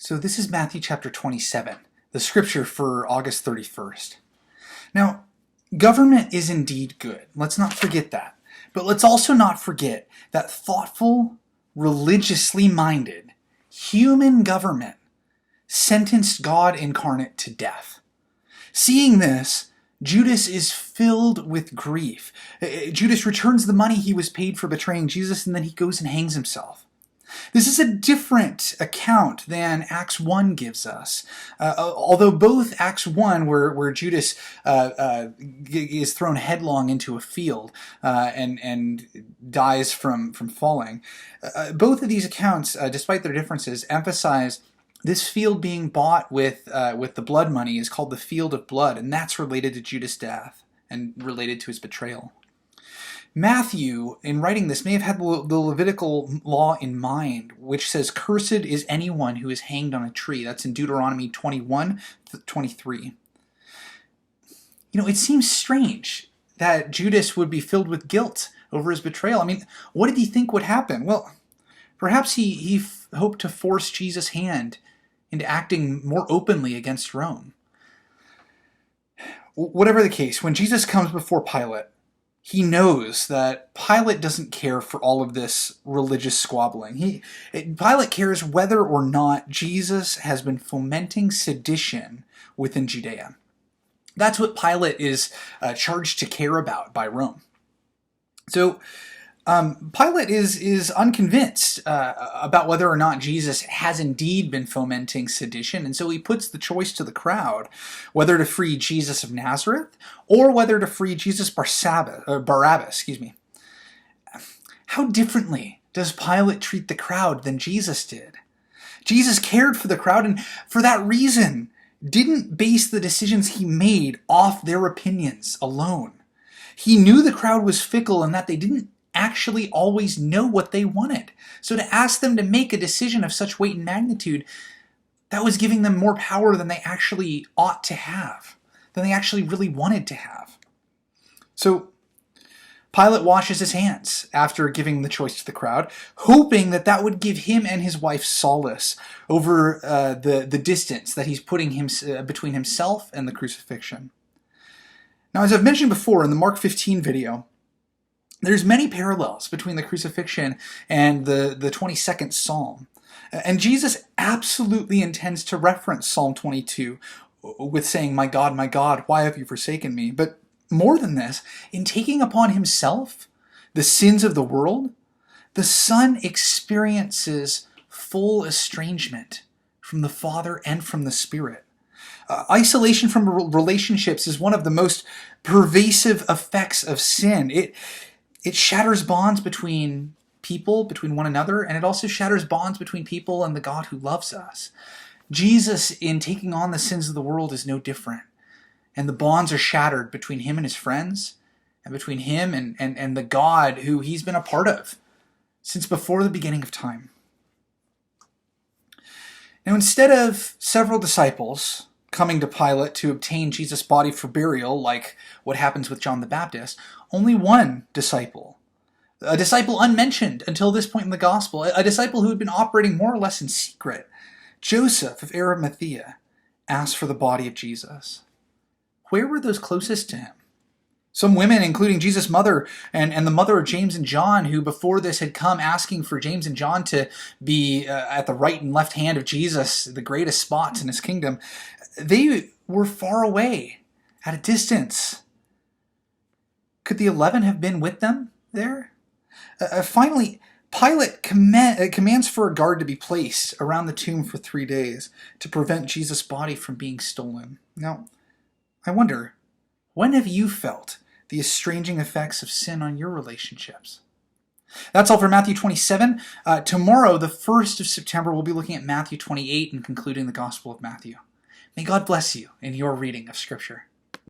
So this is Matthew chapter 27, the scripture for August 31st. Now, government is indeed good. Let's not forget that. But let's also not forget that thoughtful, religiously minded, human government sentenced God incarnate to death. Seeing this, Judas is filled with grief. Judas returns the money he was paid for betraying Jesus, and then he goes and hangs himself. This is a different account than Acts 1 gives us. Although both Acts 1, where Judas is thrown headlong into a field and dies from falling, both of these accounts, despite their differences, emphasize this field being bought with the blood money is called the field of blood, and that's related to Judas' death and related to his betrayal. Matthew, in writing this, may have had the Levitical law in mind, which says, "Cursed is anyone who is hanged on a tree." That's in Deuteronomy 21:23. It seems strange that Judas would be filled with guilt over his betrayal. I mean, what did he think would happen? Well, perhaps he hoped to force Jesus' hand into acting more openly against Rome. Whatever the case, when Jesus comes before Pilate, he knows that Pilate doesn't care for all of this religious squabbling. Pilate cares whether or not Jesus has been fomenting sedition within Judea. That's what Pilate is charged to care about by Rome. So Pilate is unconvinced about whether or not Jesus has indeed been fomenting sedition, and so he puts the choice to the crowd whether to free Jesus of Nazareth or whether to free Jesus Barabbas. How differently does Pilate treat the crowd than Jesus did? Jesus cared for the crowd, and for that reason didn't base the decisions he made off their opinions alone. He knew the crowd was fickle and that they didn't actually always know what they wanted. So to ask them to make a decision of such weight and magnitude, that was giving them more power than they actually ought to have, than they actually really wanted to have. So Pilate washes his hands after giving the choice to the crowd, hoping that would give him and his wife solace over the distance that he's putting between himself and the crucifixion. Now, as I've mentioned before in the Mark 15 video, there's many parallels between the crucifixion and the 22nd Psalm. And Jesus absolutely intends to reference Psalm 22 with saying, my God, why have you forsaken me?" But more than this, in taking upon himself the sins of the world, the Son experiences full estrangement from the Father and from the Spirit. Isolation from relationships is one of the most pervasive effects of sin. It shatters bonds between people, between one another, and it also shatters bonds between people and the God who loves us. Jesus, in taking on the sins of the world, is no different. And the bonds are shattered between him and his friends, and between him and the God who he's been a part of since before the beginning of time. Now, instead of several disciples coming to Pilate to obtain Jesus' body for burial, like what happens with John the Baptist, only one disciple, a disciple unmentioned until this point in the gospel, a disciple who had been operating more or less in secret, Joseph of Arimathea, asked for the body of Jesus. Where were those closest to him? Some women, including Jesus' mother and the mother of James and John, who before this had come asking for James and John to be at the right and left hand of Jesus, the greatest spots in his kingdom, they were far away, at a distance. Could the 11 have been with them there? Finally, Pilate commands for a guard to be placed around the tomb for 3 days to prevent Jesus' body from being stolen. Now, I wonder, when have you felt the estranging effects of sin on your relationships? That's all for Matthew 27. Tomorrow, the 1st of September, we'll be looking at Matthew 28 and concluding the Gospel of Matthew. May God bless you in your reading of Scripture.